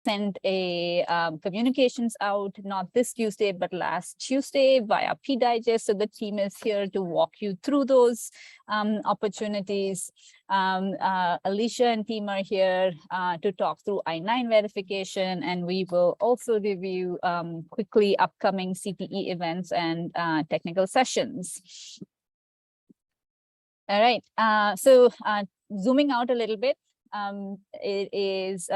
sent a communications out, not this Tuesday, but last Tuesday via P-Digest. So the team is here to walk you through those opportunities. Alicia and team are here to talk through I-9 verification, and we will also review quickly upcoming CTE events and technical sessions. All right, so zooming out a little bit, it is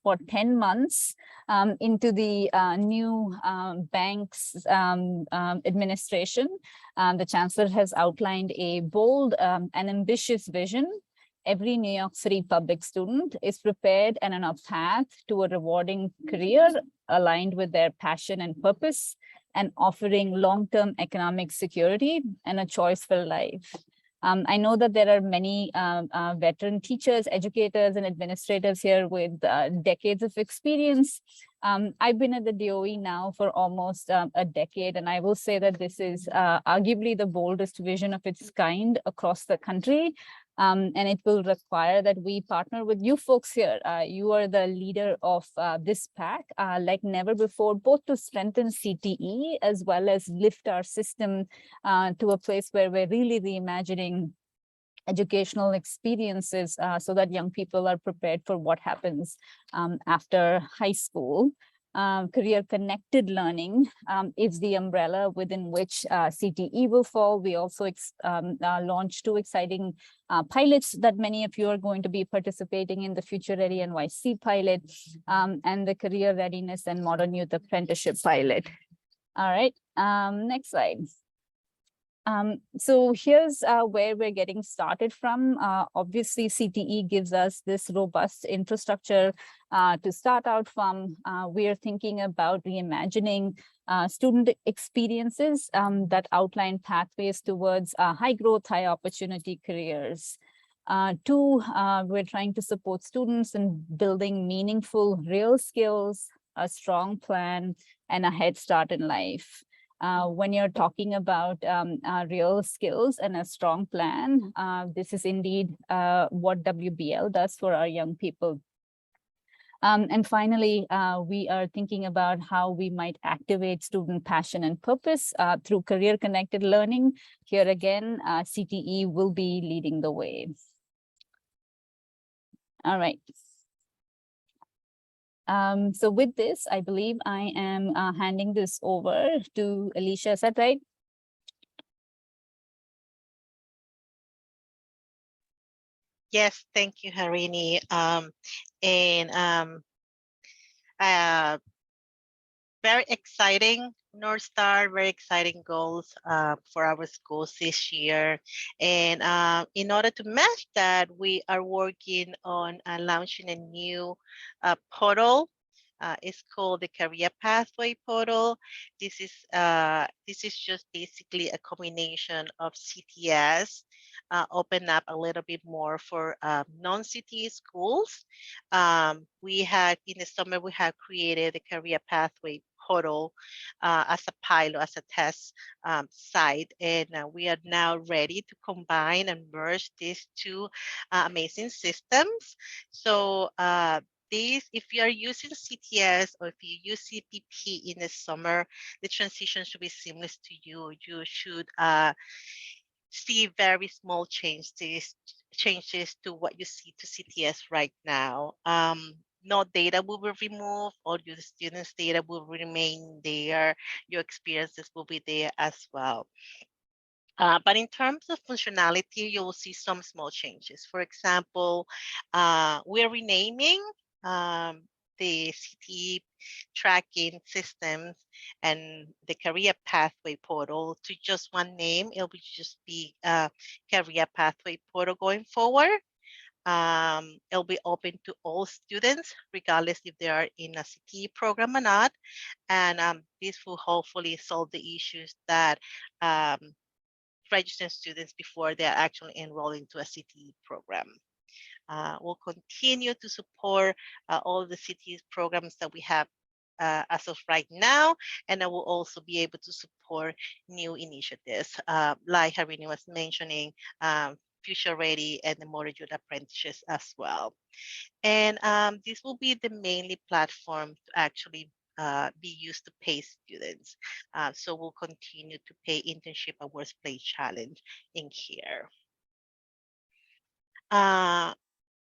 for 10 months into the new bank's administration. The chancellor has outlined a bold and ambitious vision. Every New York City public student is prepared and on a path to a rewarding career aligned with their passion and purpose, and offering long-term economic security and a choice-filled life. I know that there are many veteran teachers, educators, and administrators here with decades of experience. I've been at the DOE now for almost a decade, and I will say that this is arguably the boldest vision of its kind across the country. And it will require that we partner with you folks here. You are the leader of this pack, like never before, both to strengthen CTE as well as lift our system to a place where we're really reimagining educational experiences so that young people are prepared for what happens after high school. Career-connected learning is the umbrella within which CTE will fall. We also launched 2 exciting pilots that many of you are going to be participating in, the Future Ready NYC pilot and the Career Readiness and Modern Youth Apprenticeship pilot. All right, next slide. So here's where we're getting started from. Obviously, CTE gives us this robust infrastructure to start out from. We are thinking about reimagining student experiences that outline pathways towards high growth, high opportunity careers. 2, we're trying to support students in building meaningful, real skills, a strong plan, and a head start in life. When you're talking about real skills and a strong plan, this is indeed what WBL does for our young people. And finally, we are thinking about how we might activate student passion and purpose through career-connected learning. Here again, CTE will be leading the way. All right. So with this, I believe I am handing this over to Alicia. Is that right? Yes, thank you, Harini. Very exciting North Star, very exciting goals for our schools this year. And in order to match that, we are working on launching a new portal. It's called the Career Pathway Portal. This is just basically a combination of CTS, open up a little bit more for non-CTE schools. We had in the summer we have created the Career Pathway Portal as a pilot, as a test site, and we are now ready to combine and merge these 2 amazing systems. So if you are using CTS or if you use CPP in the summer, the transition should be seamless to you. You should see very small changes to what you see to CTS right now. No data will be removed, all your students' data will remain there. Your experiences will be there as well. But in terms of functionality, you will see some small changes. For example, we're renaming the CTE tracking systems and the career pathway portal to just one name. It'll just be career pathway portal going forward. It'll be open to all students, regardless if they are in a CTE program or not. And this will hopefully solve the issues that registering students before they're actually enrolling to a CTE program. We'll continue to support all the CTE programs that we have as of right now, and I will also be able to support new initiatives. Like Harini was mentioning, future ready and the modern youth apprenticeships as well. And this will be the mainly platform to actually be used to pay students. So we'll continue to pay internship and workplace challenge in here. Uh,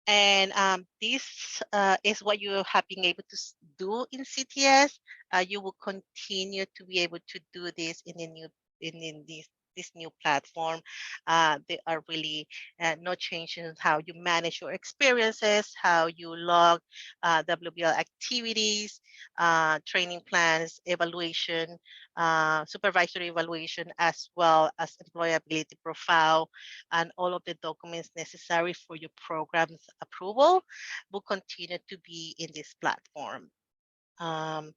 and this is what you have been able to do in CTS. You will continue to be able to do this in the new in this new platform. There are really no changes in how you manage your experiences, how you log WBL activities, training plans, evaluation, supervisory evaluation, as well as employability profile, and all of the documents necessary for your program's approval will continue to be in this platform. Um,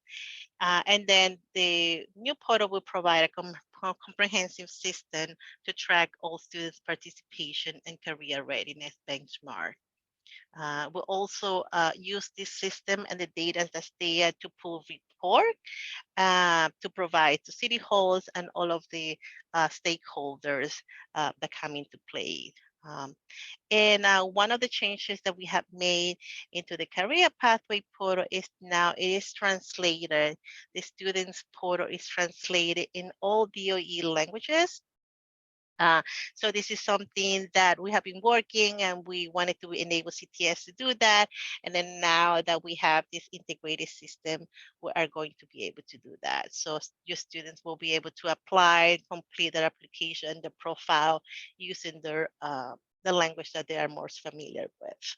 and then the new portal will provide a comprehensive system to track all students' participation and career readiness benchmark. We'll also use this system and the data that's there to pull report to provide to city halls and all of the stakeholders that come into play. Um, and one of the changes that we have made into the career pathway portal is now it is translated. The students portal is translated in all DOE languages. Uh, so this is something that we have been working and we wanted to enable CTS to do that. And then now that we have this integrated system, we are going to be able to do that. So your students will be able to apply, complete their application, the profile using their the language that they are most familiar with.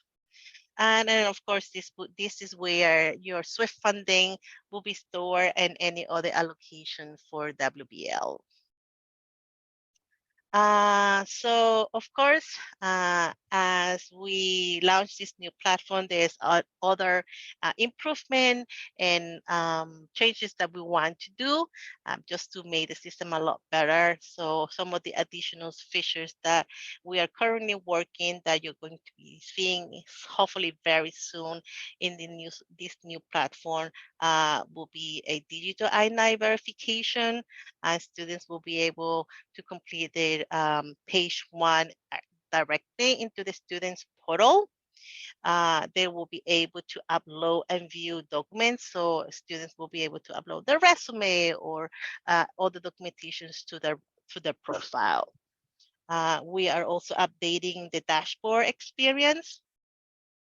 And then of course, this is where your SWIFT funding will be stored and any other allocation for WBL. So of course, as we launch this new platform, there's other improvement and changes that we want to do just to make the system a lot better. So some of the additional features that we are currently working that you're going to be seeing hopefully very soon in this new platform will be a digital I-9 verification. Students will be able to complete their page one directly into the students portal. They will be able to upload and view documents. So students will be able to upload their resume or all the documentations to their profile. We are also updating the dashboard experience,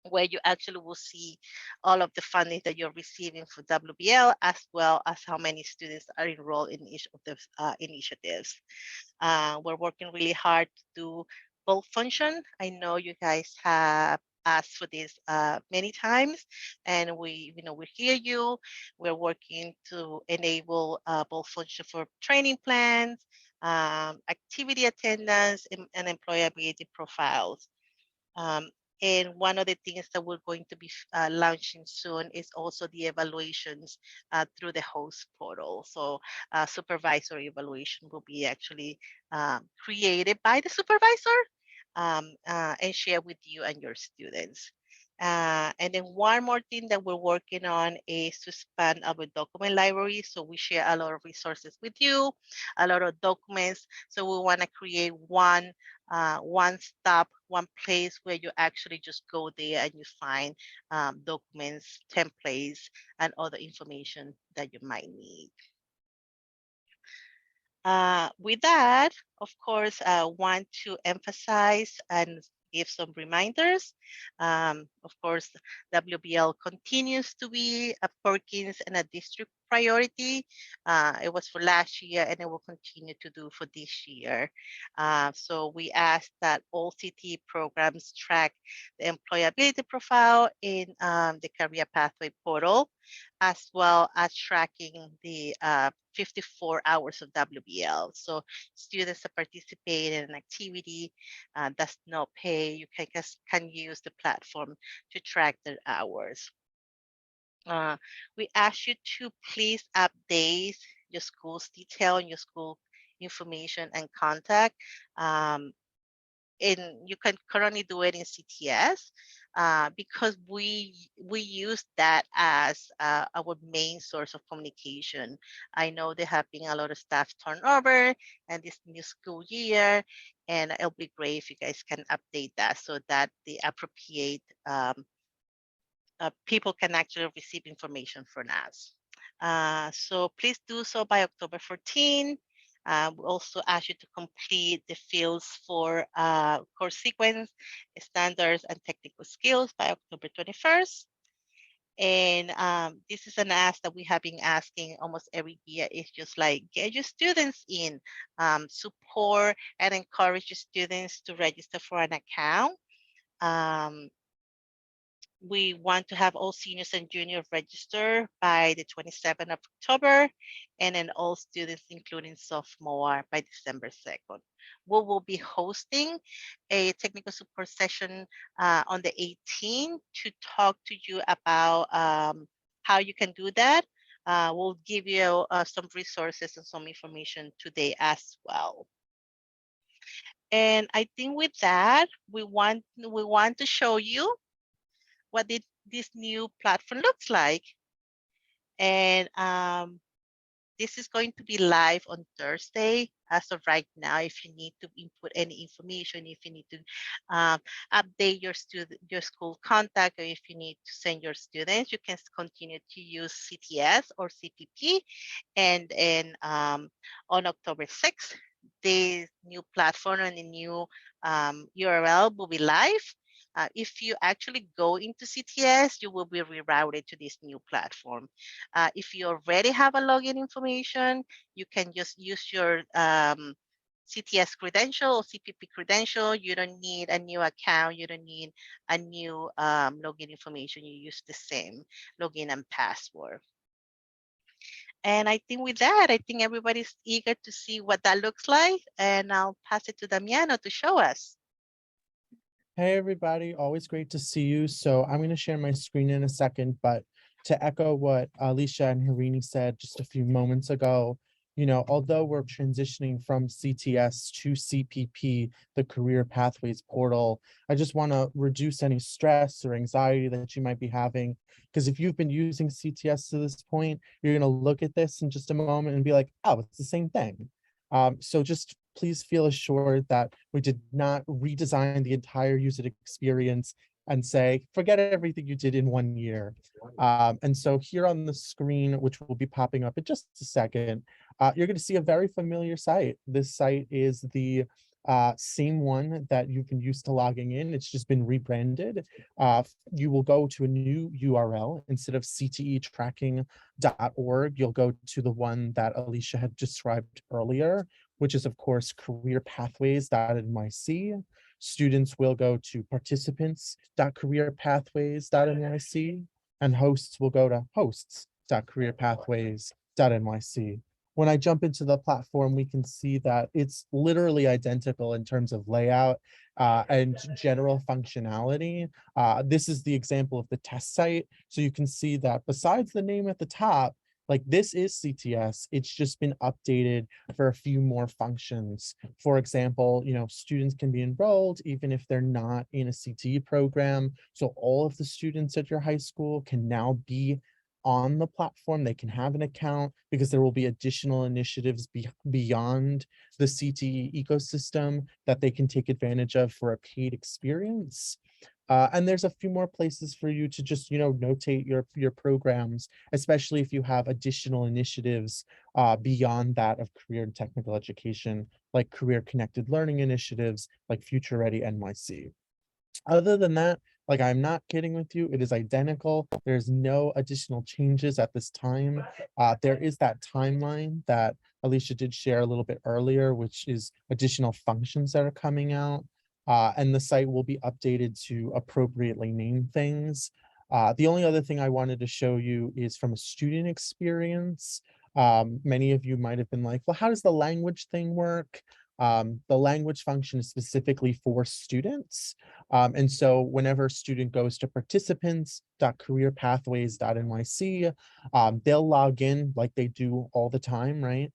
where you actually will see all of the funding that you're receiving for WBL, as well as how many students are enrolled in each of the initiatives. We're working really hard to do both function. I know you guys have asked for this many times, and we hear you. We're working to enable both function for training plans, activity attendance, and employability profiles. Um, and one of the things that we're going to be launching soon is also the evaluations through the host portal. So supervisory evaluation will be actually created by the supervisor and shared with you and your students. And then one more thing that we're working on is to expand our document library. So we share a lot of resources with you, a lot of documents. So we want to create one stop, one place where you actually just go there and you find documents, templates, and other information that you might need. With that, of course, I want to emphasize and give some reminders. Of course, WBL continues to be a Perkins and a district priority. It was for last year and it will continue to do for this year. So we ask that all CT programs track the employability profile in the career pathway portal, as well as tracking the 54 hours of WBL. So students that participate in an activity does not pay, you can use the platform to track their hours. We ask you to please update your school's detail and your school information and contact. you can currently do it in CTS, because we use that as our main source of communication. I know there have been a lot of staff turnover and this new school year, and it'll be great if you guys can update that so that the appropriate people can actually receive information from us. So please do so by October 14. We also ask you to complete the fields for course sequence, standards, and technical skills by October 21st. And this is an ask that we have been asking almost every year. It's just like get your students in, support and encourage your students to register for an account. Um, we want to have all seniors and juniors register by the 27th of October, and then all students, including sophomore, by December 2nd. We will be hosting a technical support session on the 18th to talk to you about how you can do that. We'll give you some resources and some information today as well. And I think with that, we want to show you what this new platform looks like. And this is going to be live on Thursday. As of right now, if you need to input any information, if you need to update your school contact, or if you need to send your students, you can continue to use CTS or CPP. And on October 6th, the new platform and the new URL will be live. If you actually go into CTS, you will be rerouted to this new platform. If you already have a login information, you can just use your CTS credential or CPP credential. You don't need a new account. You don't need a new login information. You use the same login and password. And I think with that, I think everybody's eager to see what that looks like. And I'll pass it to Damiano to show us. Hey, everybody. Always great to see you. So I'm going to share my screen in a second, but to echo what Alicia and Harini said just a few moments ago, although we're transitioning from CTS to CPP, the Career Pathways portal, I just want to reduce any stress or anxiety that you might be having. Because if you've been using CTS to this point, you're going to look at this in just a moment and be like, oh, it's the same thing. So just please feel assured that we did not redesign the entire user experience and say, forget everything you did in 1 year. And so here on the screen, which will be popping up in just a second, you're going to see a very familiar site. This site is the same one that you've been used to logging in. It's just been rebranded. You will go to a new URL. Instead of ctetracking.org, you'll go to the one that Alicia had described earlier, which is, of course, careerpathways.nyc. Students will go to participants.careerpathways.nyc, and hosts will go to hosts.careerpathways.nyc. When I jump into the platform, we can see that it's literally identical in terms of layout and general functionality. This is the example of the test site. So you can see that besides the name at the top, like this is CTS, it's just been updated for a few more functions. For example, students can be enrolled even if they're not in a CTE program. So all of the students at your high school can now be on the platform. They can have an account because there will be additional initiatives beyond the CTE ecosystem that they can take advantage of for a paid experience. And there's a few more places for you to just, notate your programs, especially if you have additional initiatives beyond that of career and technical education, like career connected learning initiatives, like Future Ready NYC. Other than that, like, I'm not kidding with you, it is identical. There's no additional changes at this time. There is that timeline that Alicia did share a little bit earlier, which is additional functions that are coming out. And the site will be updated to appropriately name things. The only other thing I wanted to show you is from a student experience. Many of you might have been like, well, how does the language thing work? The language function is specifically for students. And so whenever a student goes to participants.careerpathways.nyc, they'll log in like they do all the time, right?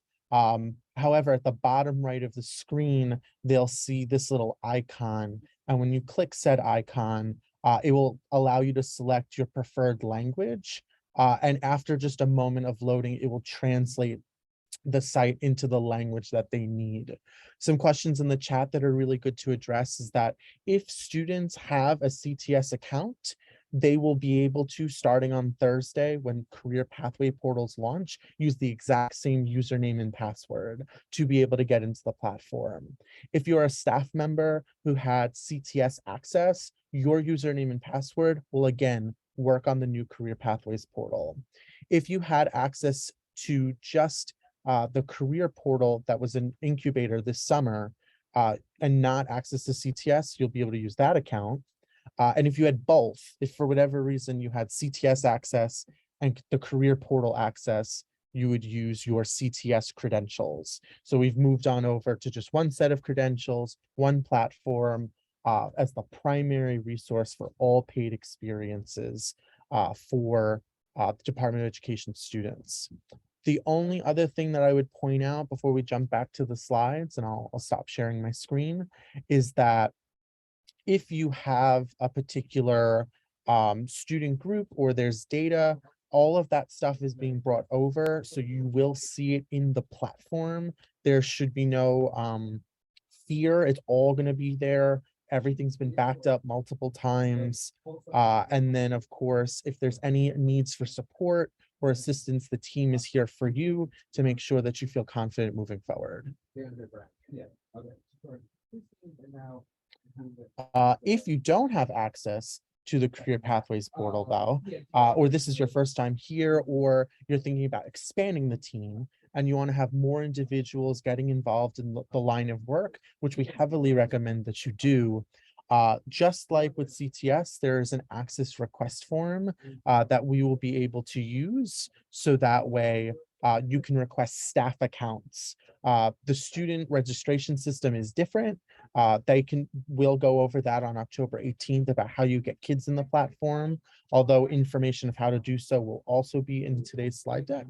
However, at the bottom right of the screen, they'll see this little icon. And when you click said icon, it will allow you to select your preferred language. And after just a moment of loading, it will translate the site into the language that they need. Some questions in the chat that are really good to address is that if students have a CTS account, they will be able to, starting on Thursday when career pathway portals launch, use the exact same username and password to be able to get into the platform. If you're a staff member who had CTS access, your username and password will again work on the new career pathways portal. If you had access to just the career portal that was an incubator this summer and not access to CTS, you'll be able to use that account. And if you had both, if for whatever reason you had CTS access and the career portal access, you would use your CTS credentials. So we've moved on over to just one set of credentials, one platform as the primary resource for all paid experiences for the Department of Education students. The only other thing that I would point out before we jump back to the slides, and I'll stop sharing my screen, is that if you have a particular student group or there's data, all of that stuff is being brought over. So you will see it in the platform. There should be no fear. It's all going to be there. Everything's been backed up multiple times. And then, of course, if there's any needs for support or assistance, the team is here for you to make sure that you feel confident moving forward. If you don't have access to the Career Pathways portal, though, or this is your first time here, or you're thinking about expanding the team, and you want to have more individuals getting involved in the line of work, which we heavily recommend that you do. Just like with CTS, there is an access request form that we will be able to use. So that way you can request staff accounts. The student registration system is different. We'll go over that on October 18th about how you get kids in the platform, although information of how to do so will also be in today's slide deck.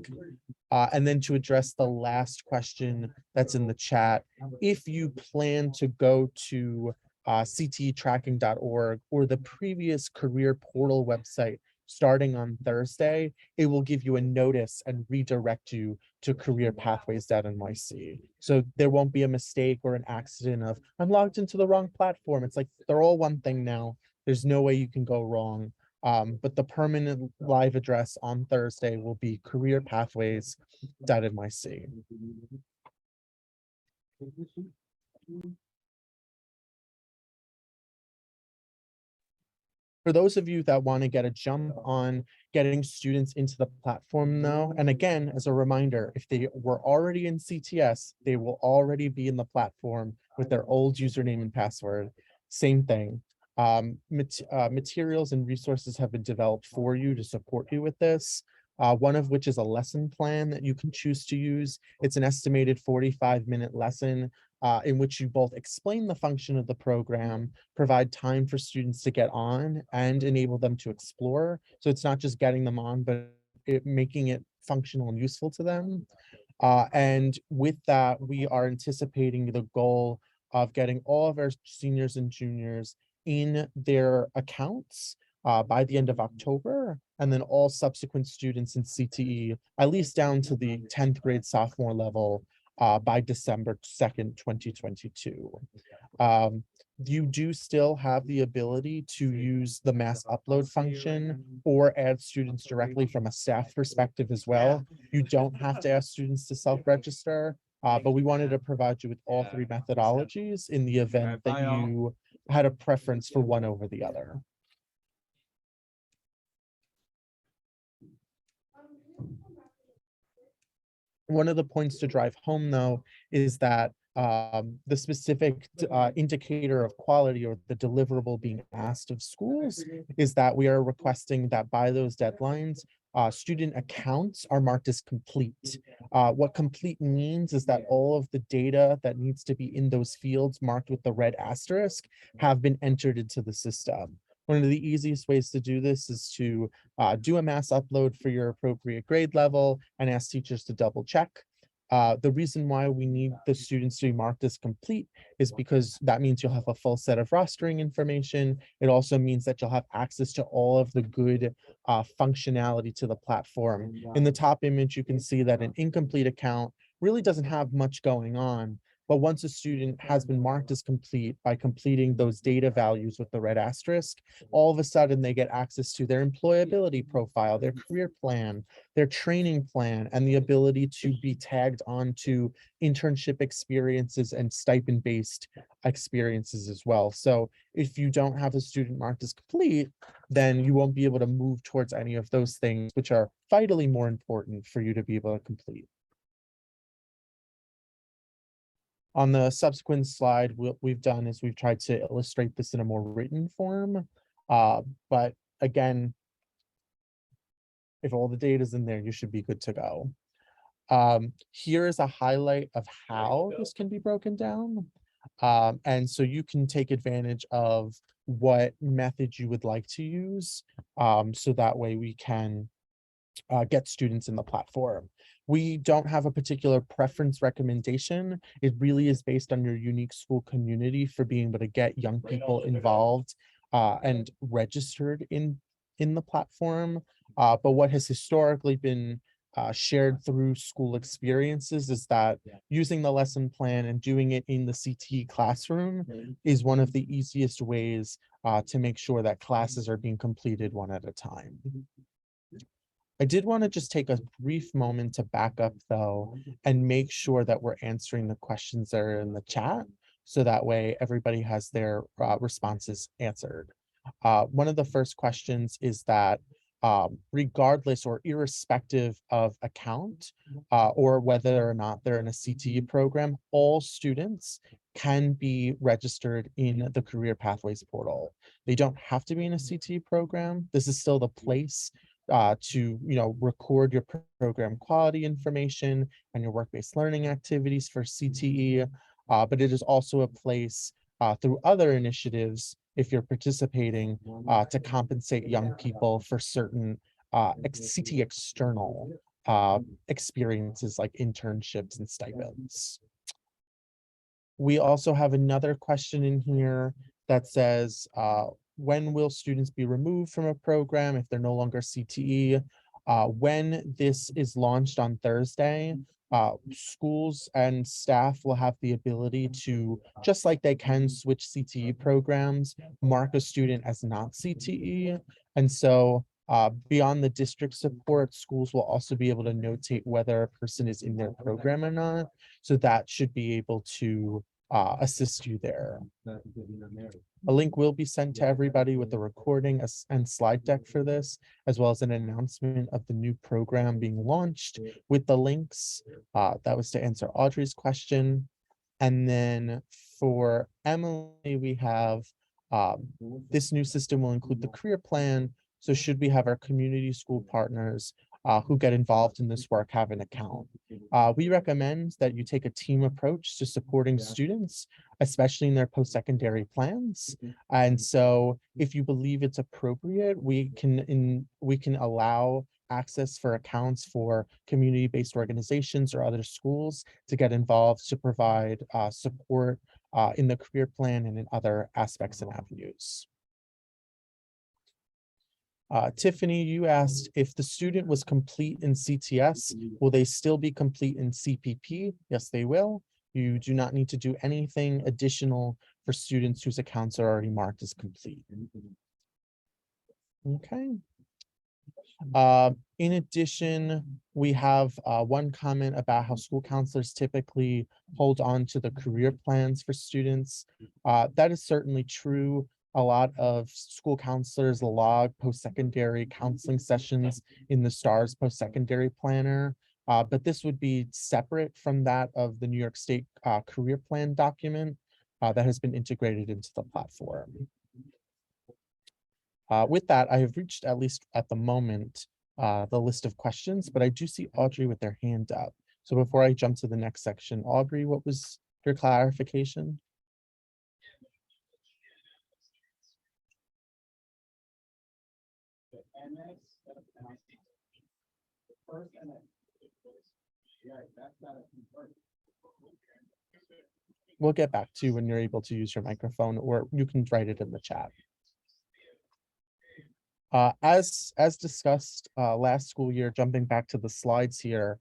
And then to address the last question that's in the chat, if you plan to go to ctetracking.org or the previous career portal website starting on Thursday, it will give you a notice and redirect you to careerpathways.nyc. So there won't be a mistake or an accident of, I'm logged into the wrong platform. It's like, they're all one thing now. There's no way you can go wrong. But the permanent live address on Thursday will be careerpathways.nyc. For those of you that want to get a jump on getting students into the platform though, and again, as a reminder, if they were already in CTS, they will already be in the platform with their old username and password. Same thing. Materials and resources have been developed for you to support you with this. One of which is a lesson plan that you can choose to use. It's an estimated 45-minute lesson in which you both explain the function of the program, provide time for students to get on, and enable them to explore. So it's not just getting them on, but making it functional and useful to them. And with that, we are anticipating the goal of getting all of our seniors and juniors in their accounts by the end of October, and then all subsequent students in CTE, at least down to the 10th grade sophomore level, by December 2nd, 2022. You do still have the ability to use the mass upload function or add students directly from a staff perspective as well. You don't have to ask students to self-register, but we wanted to provide you with all three methodologies in the event that you had a preference for one over the other. One of the points to drive home, though, is that the specific indicator of quality or the deliverable being asked of schools is that we are requesting that by those deadlines, student accounts are marked as complete. What complete means is that all of the data that needs to be in those fields marked with the red asterisk have been entered into the system. One of the easiest ways to do this is to do a mass upload for your appropriate grade level and ask teachers to double check. The reason why we need the students to be marked as complete is because that means you'll have a full set of rostering information. It also means that you'll have access to all of the good functionality to the platform. In the top image, you can see that an incomplete account really doesn't have much going on. But once a student has been marked as complete by completing those data values with the red asterisk, all of a sudden they get access to their employability profile, their career plan, their training plan, and the ability to be tagged onto internship experiences and stipend-based experiences as well. So if you don't have a student marked as complete, then you won't be able to move towards any of those things, which are vitally more important for you to be able to complete. On the subsequent slide, what we've done is we've tried to illustrate this in a more written form. But again, if all the data is in there, you should be good to go. Here is a highlight of how this can be broken down. And so you can take advantage of what method you would like to use. So that way we can get students in the platform. We don't have a particular preference recommendation. It really is based on your unique school community for being able to get young people involved and registered in the platform. But what has historically been shared through school experiences is that using the lesson plan and doing it in the CTE classroom is one of the easiest ways to make sure that classes are being completed one at a time. I did want to just take a brief moment to back up though and make sure that we're answering the questions that are in the chat. So that way everybody has their responses answered. One of the first questions is that regardless or irrespective of account or whether or not they're in a CTE program, all students can be registered in the Career Pathways portal. They don't have to be in a CTE program. This is still the place to record your program quality information and your work-based learning activities for CTE, but it is also a place through other initiatives, if you're participating, to compensate young people for certain CTE external experiences like internships and stipends. We also have another question in here that says, when will students be removed from a program if they're no longer CTE? When this is launched on Thursday, schools and staff will have the ability to, just like they can switch CTE programs, mark a student as not CTE. And so beyond the district support, schools will also be able to notate whether a person is in their program or not. So that should be able to assist you there. A link will be sent to everybody with the recording and slide deck for this, as well as an announcement of the new program being launched with the links. That was to answer Audrey's question. And then for Emily, we have this new system will include the career plan. So should we have our community school partners who get involved in this work have an account? We recommend that you take a team approach to supporting students, especially in their post-secondary plans. And so if you believe it's appropriate, we can allow access for accounts for community-based organizations or other schools to get involved to provide support in the career plan and in other aspects and avenues. Tiffany, you asked if the student was complete in CTS, will they still be complete in CPP? Yes, they will. You do not need to do anything additional for students whose accounts are already marked as complete. Okay. In addition, we have one comment about how school counselors typically hold on to the career plans for students. That is certainly true. A lot of school counselors log post-secondary counseling sessions in the STARS post-secondary planner, but this would be separate from that of the New York State career plan document that has been integrated into the platform. With that, I have reached, at least at the moment, the list of questions, but I do see Audrey with their hand up. So before I jump to the next section, Audrey, what was your clarification? We'll get back to you when you're able to use your microphone, or you can write it in the chat. As discussed last school year, jumping back to the slides here,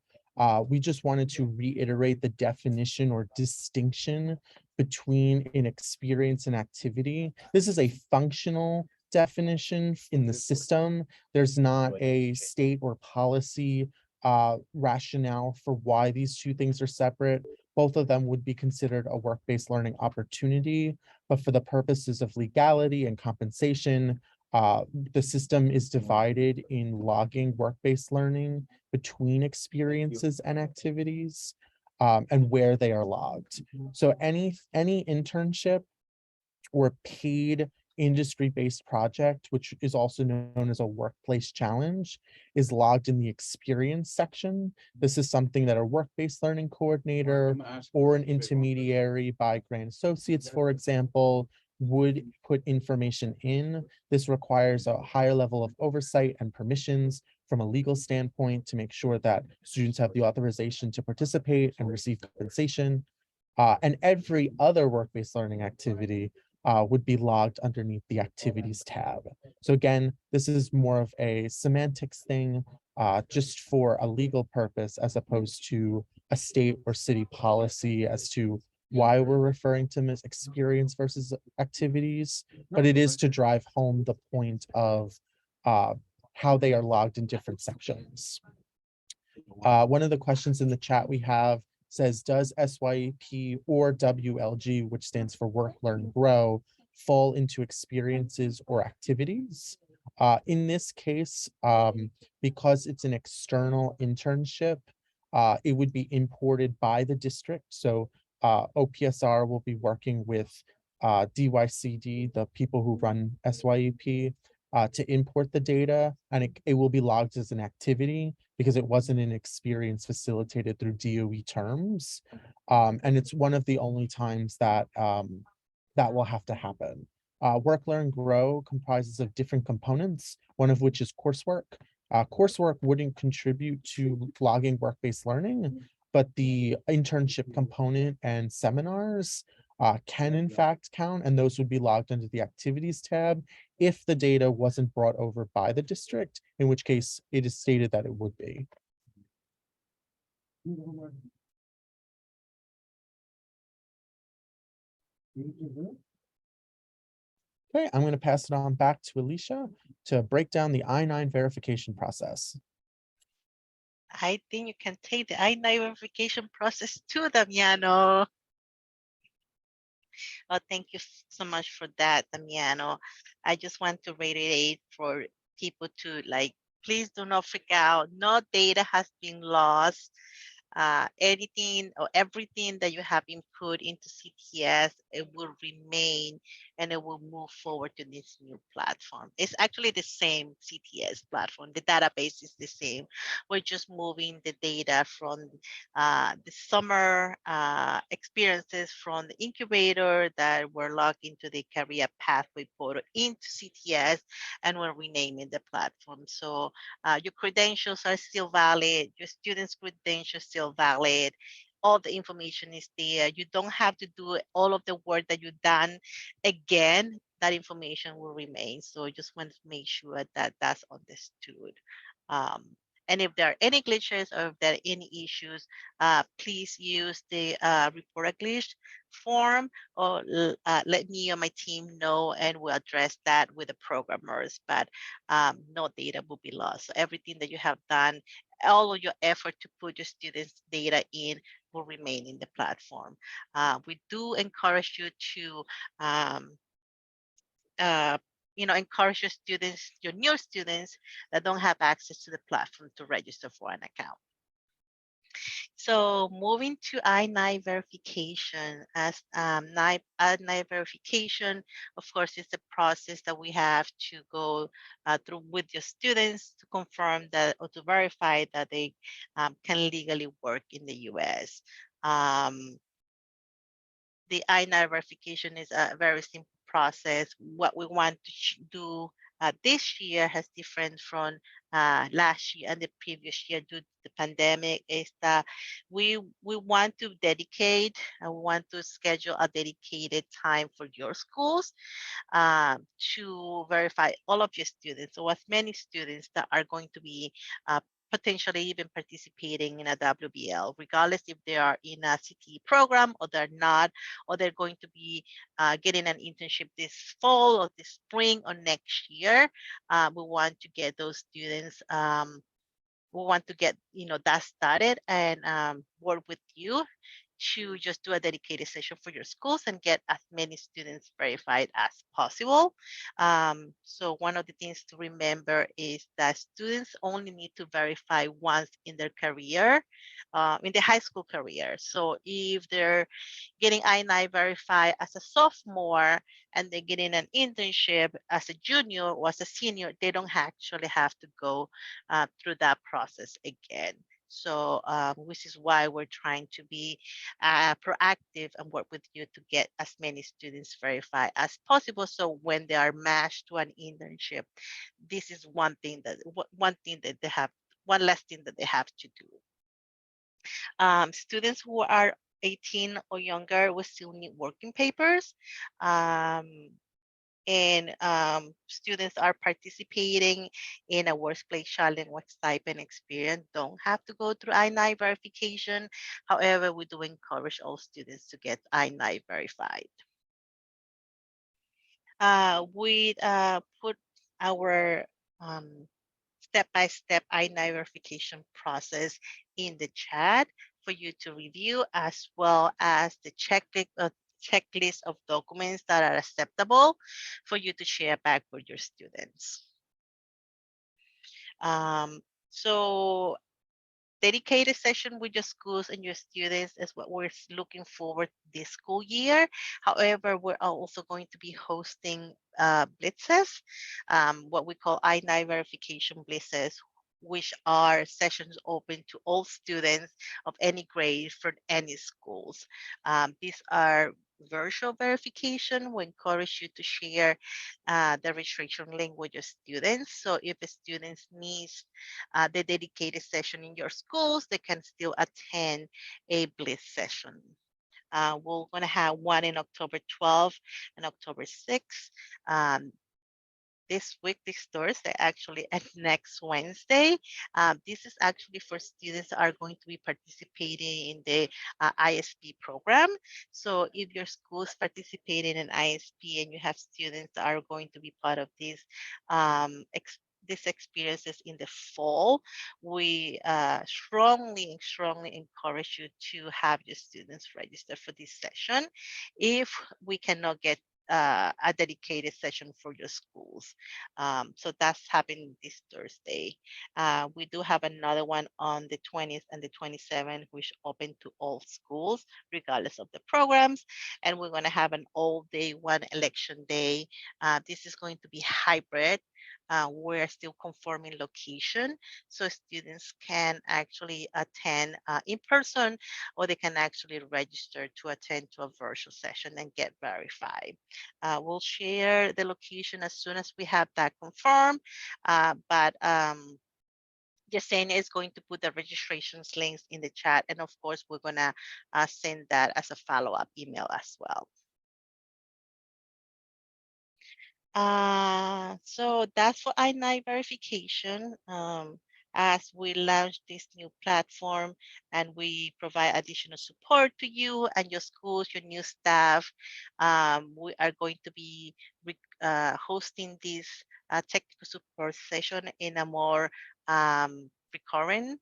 we just wanted to reiterate the definition or distinction between an experience and activity. This is a functional definition in the system. There's not a state or policy rationale for why these two things are separate. Both of them would be considered a work-based learning opportunity, but for the purposes of legality and compensation, the system is divided in logging work-based learning between experiences and activities, and where they are logged. So any internship or paid industry-based project, which is also known as a workplace challenge, is logged in the experience section. This is something that a work-based learning coordinator or an intermediary by grant associates, for example, would put information in. This requires a higher level of oversight and permissions from a legal standpoint to make sure that students have the authorization to participate and receive compensation. And every other work-based learning activity would be logged underneath the activities tab. So again, this is more of a semantics thing, just for a legal purpose, as opposed to a state or city policy as to why we're referring to them as experience versus activities, but it is to drive home the point of how they are logged in different sections. One of the questions in the chat we have says, does SYEP or WLG, which stands for Work, Learn, Grow, fall into experiences or activities? In this case, because it's an external internship, it would be imported by the district. So OPSR will be working with DYCD, the people who run SYEP, to import the data, and it will be logged as an activity because it wasn't an experience facilitated through DOE terms. And it's one of the only times that that will have to happen. Work, Learn, Grow comprises of different components, one of which is coursework. Coursework wouldn't contribute to logging work-based learning, but the internship component and seminars can in fact count, and those would be logged under the activities tab if the data wasn't brought over by the district, in which case it is stated that it would be. Okay, I'm going to pass it on back to Alicia to break down the I-9 verification process. I think you can take the I-9 verification process to Damiano. Oh, thank you so much for that, Damiano. I just want to reiterate for people to please do not freak out. No data has been lost. Anything or everything that you have input into CTS, it will remain and it will move forward to this new platform. It's actually the same CTS platform. The database is the same. We're just moving the data from the summer experiences from the incubator that were logged into the career pathway portal into CTS, and we're renaming the platform. So your credentials are still valid. Your students' credentials still valid. All the information is there. You don't have to do all of the work that you've done again. That information will remain. So I just want to make sure that that's understood. And if there are any glitches or if there are any issues, please use the report a glitch form, or let me or my team know, and we'll address that with the programmers. But no data will be lost. So everything that you have done, all of your effort to put your students' data in, will remain in the platform. We do encourage you to encourage your students, your new students that don't have access to the platform, to register for an account. So moving to I-9 verification, as I-9 verification, of course, is the process that we have to go through with your students to confirm that, or to verify that they can legally work in the U.S. The I-9 verification is a very simple process. What we want to do this year has different from last year and the previous year due to the pandemic is that we want to dedicate and want to schedule a dedicated time for your schools to verify all of your students, so as many students that are going to be potentially even participating in a WBL, regardless if they are in a CTE program or they're not, or they're going to be getting an internship this fall or this spring or next year. We want to get those students. We want to get that started and work with you to just do a dedicated session for your schools and get as many students verified as possible. So one of the things to remember is that students only need to verify once in their career, in the high school career. So if they're getting I-9 verified as a sophomore and they're getting an internship as a junior or as a senior, they don't actually have to go through that process again. So, which is why we're trying to be proactive and work with you to get as many students verified as possible. So when they are matched to an internship, this is one thing that they have, one less thing that they have to do. Students who are 18 or younger will still need working papers. And students are participating in a workplace challenge with stipend experience don't have to go through I-9 verification. However, we do encourage all students to get I-9 verified. We put our step-by-step I-9 verification process in the chat for you to review, as well as the checklist of documents that are acceptable for you to share back with your students. So dedicated session with your schools and your students is what we're looking forward this school year. However, we're also going to be hosting blitzes, what we call I-9 verification blitzes, which are sessions open to all students of any grade from any schools. These are virtual verification. We encourage you to share the registration link with your students. So if a student needs the dedicated session in your schools, they can still attend a Blitz session. We're going to have one in October 12th and October 6th. This week, this Thursday, actually, and next Wednesday. This is actually for students that are going to be participating in the ISP program. So if your school is participating in ISP and you have students that are going to be part of these experiences in the fall, we strongly encourage you to have your students register for this session if we cannot get a dedicated session for your schools. So that's happening this Thursday. We do have another one on the 20th and the 27th, which open to all schools, regardless of the programs. And we're going to have an all-day one election day. This is going to be hybrid. We're still confirming location, so students can actually attend in person, or they can actually register to attend to a virtual session and get verified. We'll share the location as soon as we have that confirmed, but Yesenia is going to put the registrations links in the chat, and of course, we're going to send that as a follow-up email as well. So that's for I-9 verification. As we launch this new platform and we provide additional support to you and your schools, your new staff, we are going to be hosting this technical support session in a more recurrent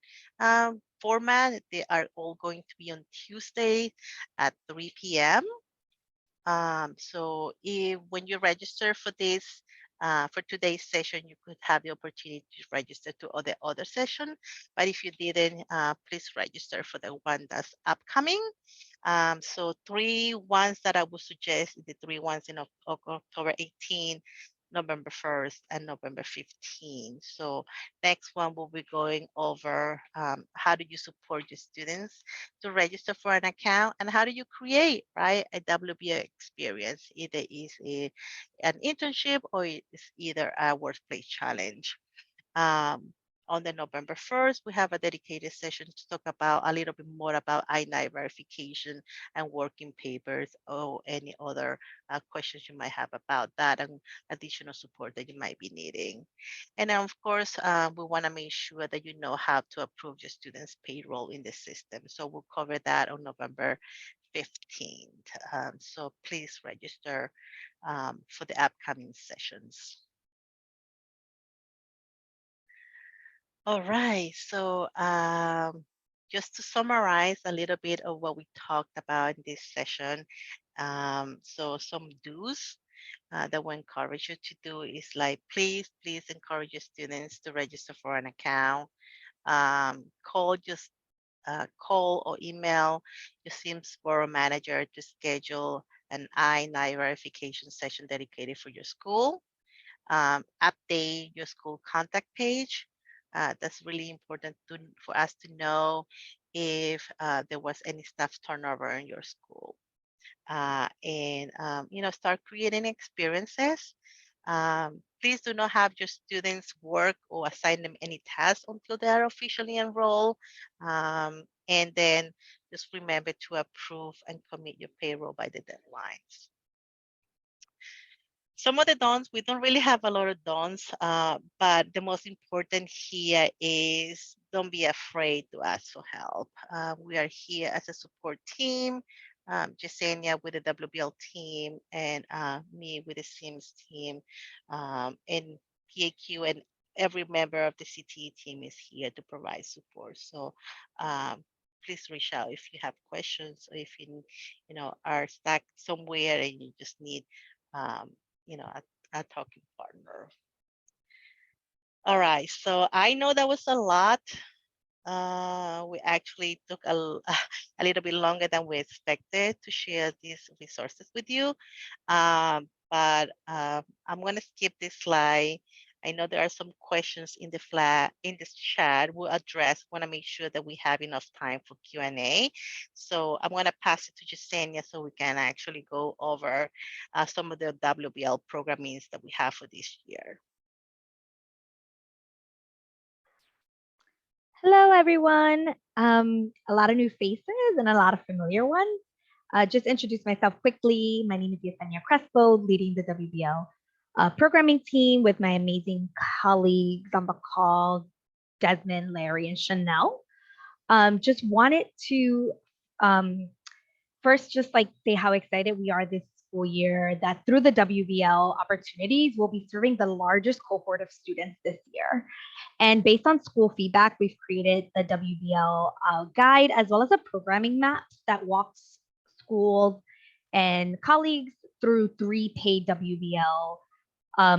format. They are all going to be on Tuesday at 3 p.m. So if when you register for this, for today's session, you could have the opportunity to register to other session. But if you didn't, please register for the one that's upcoming. So three ones that I would suggest, the three ones in October 18, November 1st, and November 15. So next one we'll be going over how do you support your students to register for an account, and how do you create, right, a WBA experience. Either is an internship or it's either a workplace challenge. On the November 1st, we have a dedicated session to talk about a little bit more about I-9 verification and working papers or any other questions you might have about that and additional support that you might be needing. And then, of course, we want to make sure that you know how to approve your students' payroll in the system. So we'll cover that on November 15th. So please register for the upcoming sessions. All right, so just to summarize a little bit of what we talked about in this session, so some do's that we encourage you to do is like, please encourage your students to register for an account. Call or email your Simsboro manager to schedule an I-9 verification session dedicated for your school. Update your school contact page. That's really important for us to know if there was any staff turnover in your school. Start creating experiences. Please do not have your students work or assign them any tasks until they are officially enrolled. And then just remember to approve and commit your payroll by the deadlines. Some of the don'ts, we don't really have a lot of don'ts, but the most important here is don't be afraid to ask for help. We are here as a support team, Jasenia with the WBL team and me with the SIMS team, and PAQ and every member of the CTE team is here to provide support. So please reach out if you have questions or if you are stuck somewhere and you just need um, a talking partner. All right, so I know that was a lot. We actually took a little bit longer than we expected to share these resources with you. But I'm going to skip this slide. I know there are some questions in this chat we'll address. Want to make sure that we have enough time for Q&A. So I'm going to pass it to Jasenia so we can actually go over some of the WBL programmings that we have for this year. Hello, everyone. A lot of new faces and a lot of familiar ones. Just introduce myself quickly. My name is Yesenia Crespo, leading the WBL programming team with my amazing colleagues on the call, Desmond, Larry, and Chanel. Just wanted to first just say how excited we are this school year that through the WBL opportunities, we'll be serving the largest cohort of students this year. And based on school feedback, we've created the WBL guide as well as a programming map that walks schools and colleagues through 3 paid WBL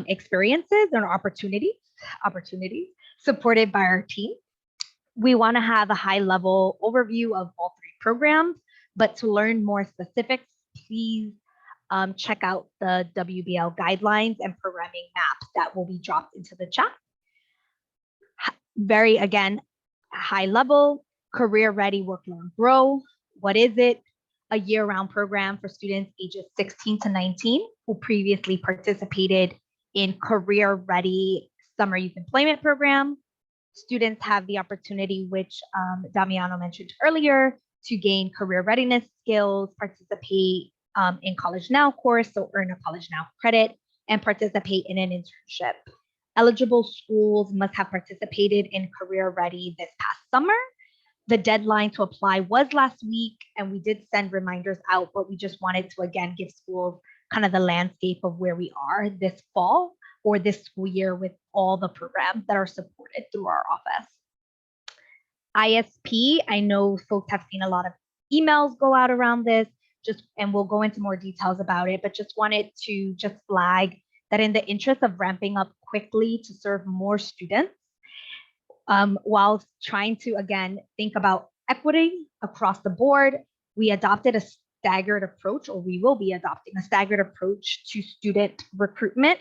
experiences and opportunities supported by our team. We want to have a high level overview of all 3 programs, but to learn more specifics, please check out the WBL guidelines and programming maps that will be dropped into the chat. Very, again, high level, career ready, work, learn, grow. What is it? A year-round program for students ages 16 to 19 who previously participated in career ready summer youth employment program. Students have the opportunity, which Damiano mentioned earlier, to gain career readiness skills, participate in College Now course, so earn a College Now credit, and participate in an internship. Eligible schools must have participated in Career Ready this past summer. The deadline to apply was last week, and we did send reminders out, but we just wanted to, again, give schools kind of the landscape of where we are this fall or this school year with all the programs that are supported through our office. ISP, I know folks have seen a lot of emails go out around this, and we'll go into more details about it, but just wanted to just flag that in the interest of ramping up quickly to serve more students, while trying to, again, think about equity across the board, we adopted a staggered approach, or we will be adopting a staggered approach to student recruitment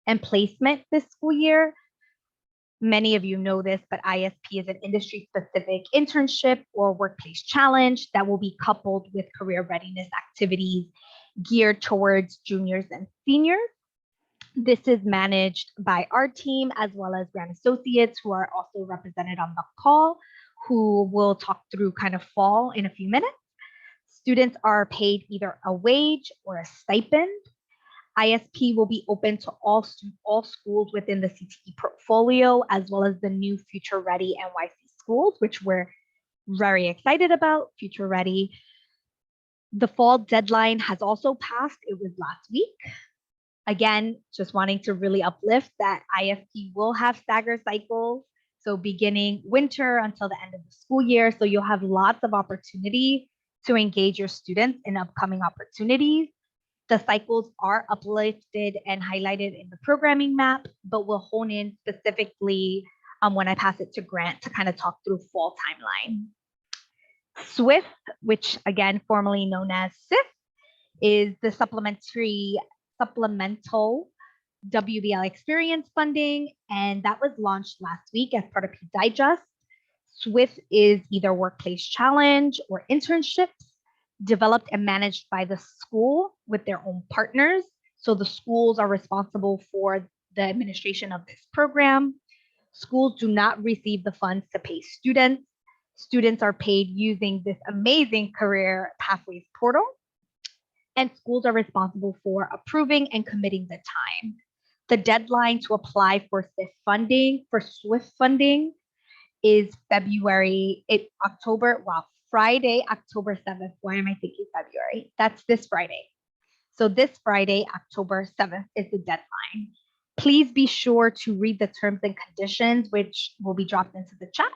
and placement this school year. Many of you know this, but ISP is an industry-specific internship or workplace challenge that will be coupled with career readiness activities geared towards juniors and seniors. This is managed by our team as well as grant associates who are also represented on the call, who will talk through kind of fall in a few minutes. Students are paid either a wage or a stipend. ISP will be open to all schools within the CTE portfolio, as well as the new Future Ready NYC schools, which we're very excited about. Future Ready. The fall deadline has also passed. It was last week. Again, just wanting to really uplift that ISP will have staggered cycles. So beginning winter until the end of the school year. So you'll have lots of opportunity to engage your students in upcoming opportunities. The cycles are uplifted and highlighted in the programming map, but we'll hone in specifically when I pass it to Grant to kind of talk through fall timeline. SWIFT, which again, formerly known as SIF, is the supplemental WBL experience funding, and that was launched last week as part of P Digest. SWIFT is either workplace challenge or internships developed and managed by the school with their own partners. So the schools are responsible for the administration of this program. Schools do not receive the funds to pay students. Students are paid using this amazing career pathways portal. And schools are responsible for approving and committing the time. The deadline to apply for SIF funding, for SWIFT funding, is Friday, October 7th. Why am I thinking February? That's this Friday. So this Friday, October 7th is the deadline. Please be sure to read the terms and conditions, which will be dropped into the chat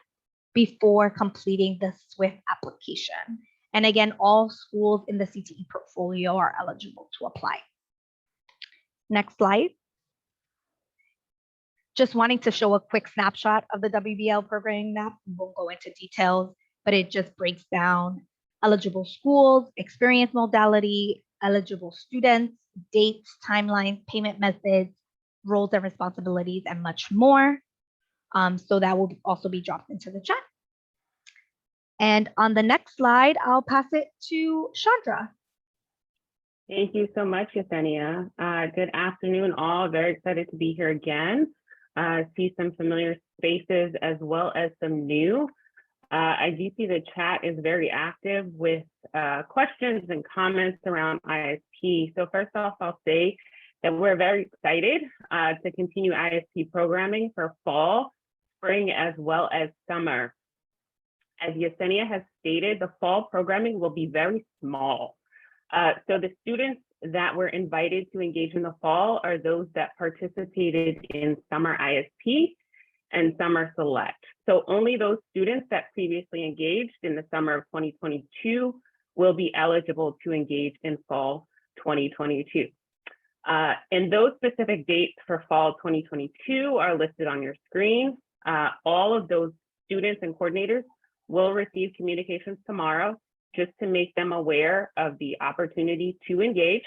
before completing the SWIFT application. And again, all schools in the CTE portfolio are eligible to apply. Next slide. Just wanting to show a quick snapshot of the WBL programming map. We won't go into details, but it just breaks down eligible schools, experience modality, eligible students, dates, timelines, payment methods, roles and responsibilities, and much more. So that will also be dropped into the chat. And on the next slide, I'll pass it to Chandra. Thank you so much, Yesenia. Good afternoon, all. Very excited to be here again. See some familiar faces as well as some new. I do see the chat is very active with questions and comments around ISP. So first off, I'll say that we're very excited to continue ISP programming for fall, spring, as well as summer. As Yesenia has stated, the fall programming will be very small. So the students that were invited to engage in the fall are those that participated in summer ISP and summer select. So only those students that previously engaged in the summer of 2022 will be eligible to engage in fall 2022. And those specific dates for fall 2022 are listed on your screen. All of those students and coordinators will receive communications tomorrow just to make them aware of the opportunity to engage.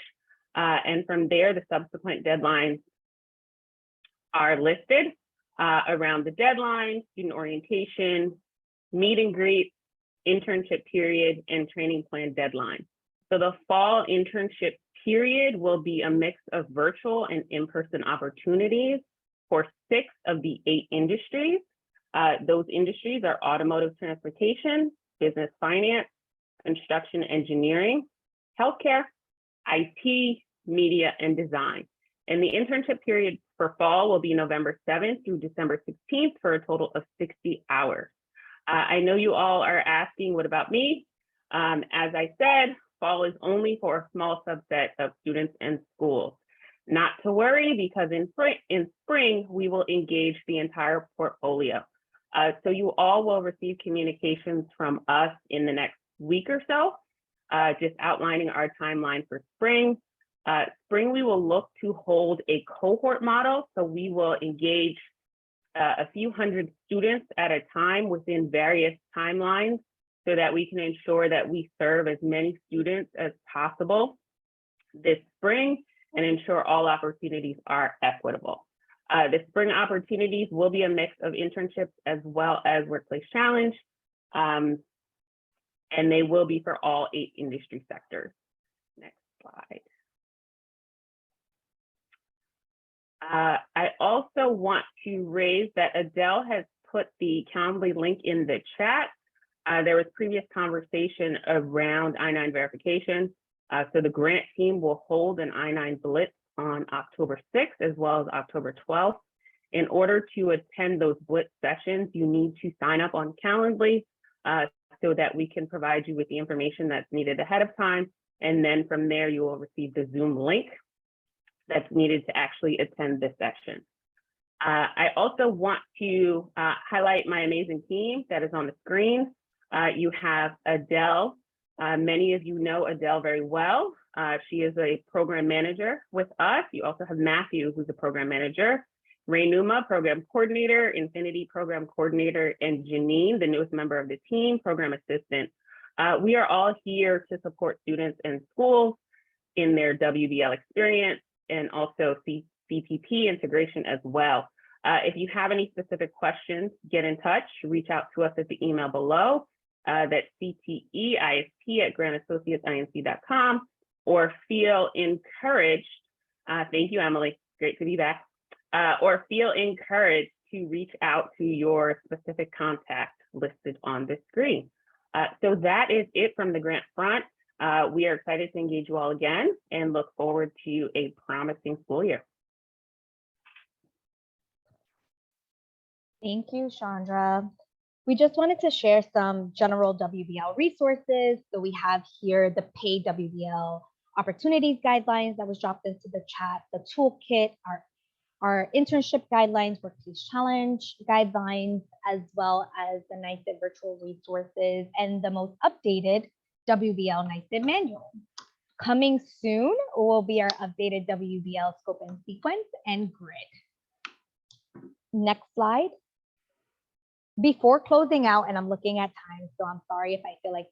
And from there, the subsequent deadlines are listed around the deadline, student orientation, meet and greet, internship period, and training plan deadline. So the fall internship period will be a mix of virtual and in-person opportunities for 6 of the 8 industries. Those industries are automotive transportation, business finance, construction engineering, healthcare, IT, media, and design. And the internship period for fall will be November 7th through December 16th for a total of 60 hours. I know you all are asking, what about me? As I said, fall is only for a small subset of students and schools. Not to worry, because in spring, we will engage the entire portfolio. So you all will receive communications from us in the next week or so, just outlining our timeline for spring. Spring, we will look to hold a cohort model. So we will engage a few hundred students at a time within various timelines so that we can ensure that we serve as many students as possible this spring and ensure all opportunities are equitable. The spring opportunities will be a mix of internships as well as workplace challenge, and they will be for all 8 industry sectors. Next slide. I also want to raise that Adele has put the Calendly link in the chat. There was previous conversation around I-9 verification. So the grant team will hold an I-9 Blitz on October 6th as well as October 12th. In order to attend those Blitz sessions, you need to sign up on Calendly so that we can provide you with the information that's needed ahead of time. And then from there, you will receive the Zoom link that's needed to actually attend this session. I also want to highlight my amazing team that is on the screen. You have Adele. Many of you know Adele very well. She is a program manager with us. You also have Matthew, who's a program manager, Raynuma, program coordinator, Infinity, program coordinator, and Janine, the newest member of the team, program assistant. We are all here to support students and schools in their WBL experience and also CPP integration as well. If you have any specific questions, get in touch, reach out to us at the email below. That's cteisp@grantassociatesinc.com, or feel encouraged. Thank you, Emily. Great to be back. Or feel encouraged to reach out to your specific contact listed on the screen. So that is it from the grant front. We are excited to engage you all again and look forward to a promising school year. Thank you, Chandra. We just wanted to share some general WBL resources. So we have here the paid WBL opportunities guidelines that was dropped into the chat, the toolkit, our internship guidelines, workplace challenge guidelines, as well as the NYSID virtual resources and the most updated WBL NYSID manual. Coming soon will be our updated WBL scope and sequence and grid. Next slide. Before closing out, and I'm looking at time, so I'm sorry if I feel like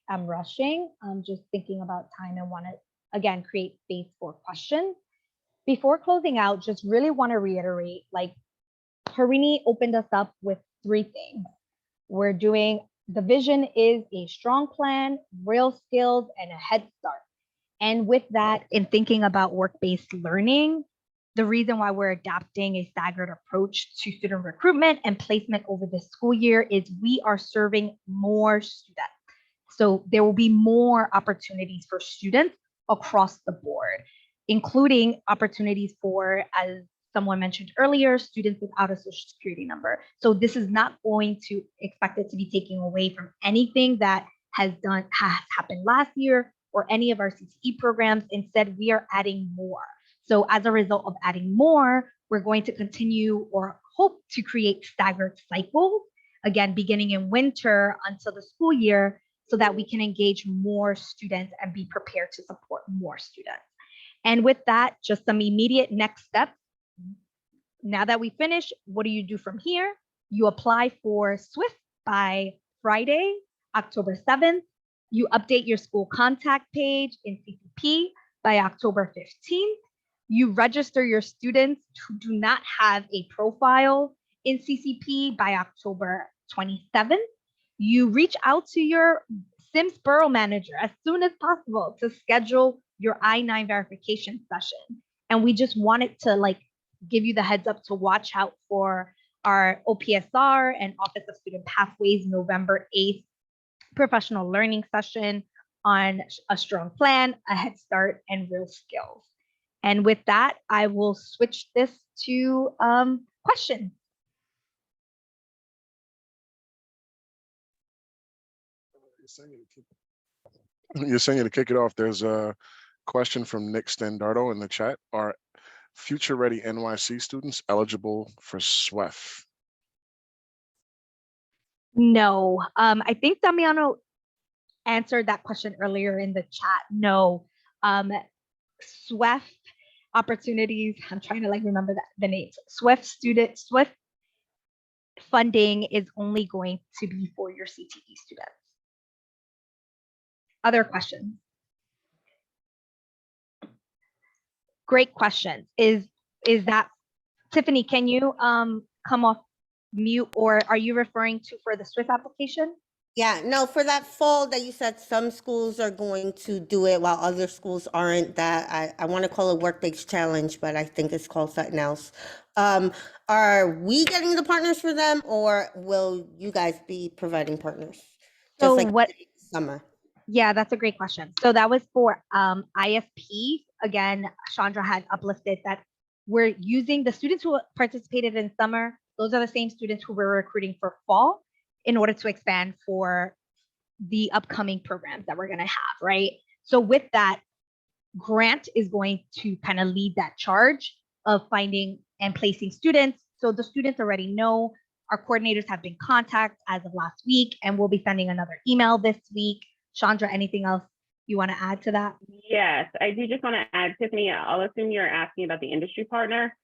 I'm rushing. I'm just thinking about time and want to, again, create space for questions. Before closing out, just really want to reiterate, like Harini opened us up with 3 things. We're doing, the vision is a strong plan, real skills, and a head start. And with that, in thinking about work-based learning, the reason why we're adapting a staggered approach to student recruitment and placement over the school year is we are serving more students. So there will be more opportunities for students across the board, including opportunities for, as someone mentioned earlier, students without a social security number. So this is not going to expect it to be taking away from anything that has happened last year or any of our CTE programs. Instead, we are adding more. So as a result of adding more, we're going to continue or hope to create staggered cycles, again, beginning in winter until the school year, so that we can engage more students and be prepared to support more students. And with that, just some immediate next steps. Now that we finish, what do you do from here? You apply for SWIFT by Friday, October 7th. You update your school contact page in CCP by October 15th. You register your students who do not have a profile in CCP by October 27th. You reach out to your Sims Borough manager as soon as possible to schedule your I-9 verification session. And we just wanted to give you the heads up to watch out for our OPSR and Office of Student Pathways November 8th professional learning session on a strong plan, a head start, and real skills. And with that, I will switch this to questions. You're saying to kick it off. There's a question from Nick Standardo in the chat. Are Future Ready NYC students eligible for SWEF? No, I think Damiano answered that question earlier in the chat. No, SWEF opportunities, I'm trying to remember the names. SWEF funding is only going to be for your CTE students. Other questions? Great questions. Is that, Tiffany, can you come off mute, or are you referring to for the SWIFT application? Yeah, no, for that fall that you said some schools are going to do it while other schools aren't, that I want to call it work-based challenge, but I think it's called something else. Are we getting the partners for them, or will you guys be providing partners? So Just like what? summer. Yeah, that's a great question. So that was for ISP. Again, Chandra had uplifted that we're using the students who participated in summer. Those are the same students who we're recruiting for fall in order to expand for the upcoming programs that we're going to have, right? So with that, Grant is going to kind of lead that charge of finding and placing students. So the students already know. Our coordinators have been in contact as of last week, and we'll be sending another email this week. Chandra, anything else you want to add to that? Yes, I do just want to add, Tiffany, I'll assume you're asking about the industry partner.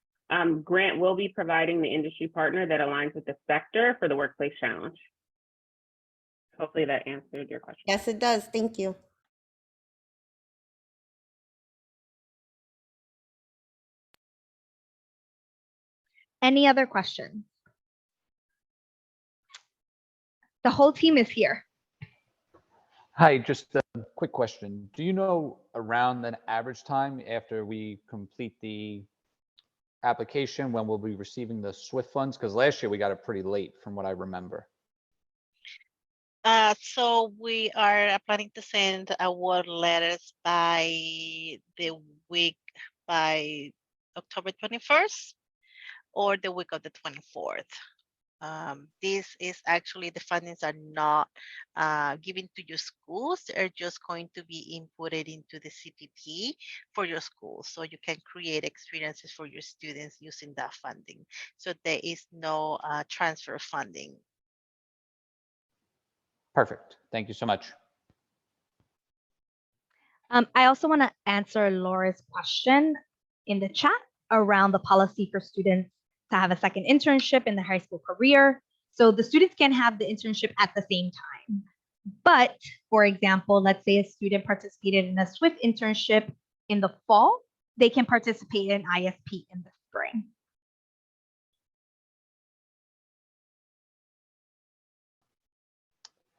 Grant will be providing the industry partner that aligns with the sector for the workplace challenge. Hopefully that answered your question. Yes, it does. Thank you. Any other questions? The whole team is here. Hi, just a quick question. Do you know around an average time after we complete the application when we'll be receiving the SWIFT funds? Because last year we got it pretty late from what I remember. So we are planning to send award letters by the week by October 21st or the week of the 24th. This is actually the fundings are not given to your schools. They're just going to be inputted into the CPP for your school. So you can create experiences for your students using that funding. So there is no transfer funding. Perfect. Thank you so much. I also want to answer Laura's question in the chat around the policy for students to have a second internship in the high school career. So the students can have the internship at the same time. But for example, let's say a student participated in a SWIFT internship in the fall, they can participate in ISP in the spring.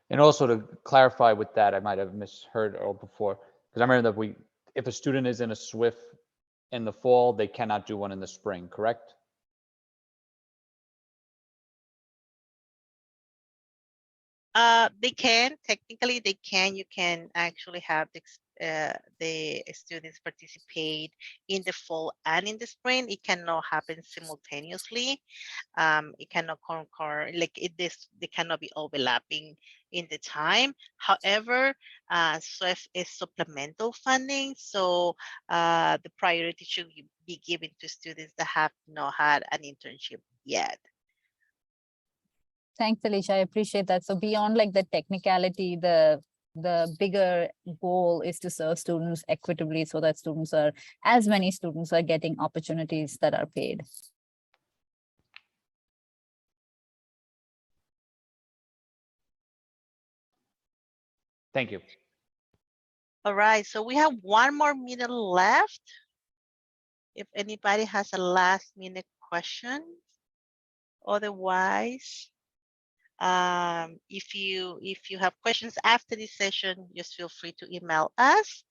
And also to clarify with that, I might have misheard or before, because I remember that if a student is in a SWIFT in the fall, they cannot do one in the spring, correct? They can, technically they can. You can actually have the students participate in the fall and in the spring. It cannot happen simultaneously. It cannot concur, like they cannot be overlapping in the time. However, SWIFT is supplemental funding, so the priority should be given to students that have not had an internship yet. Thanks, Alicia. I appreciate that. So beyond like the technicality, the bigger goal is to serve students equitably so that as many students are getting opportunities that are paid. Thank you. All right, so we have 1 more minute left. If anybody has a last minute question, otherwise, if you have questions after this session, just feel free to email us.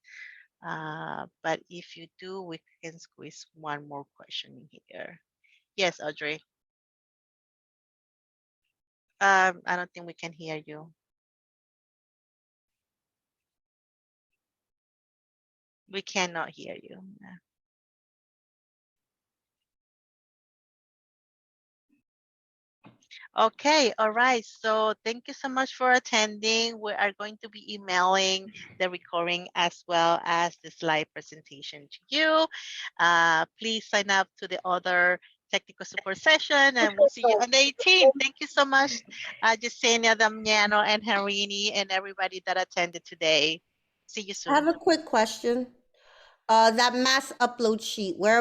But if you do, we can squeeze 1 more question in here. Yes, Audrey. I don't think we can hear you. We cannot hear you. Okay, all right. So thank you so much for attending. We are going to be emailing the recording as well as the slide presentation to you. Please sign up to the other technical support session and we'll see you on the 18th. Thank you so much, Yesenia, Damiano, and Harini, and everybody that attended today. See you soon. I have a quick question. That mass upload sheet, where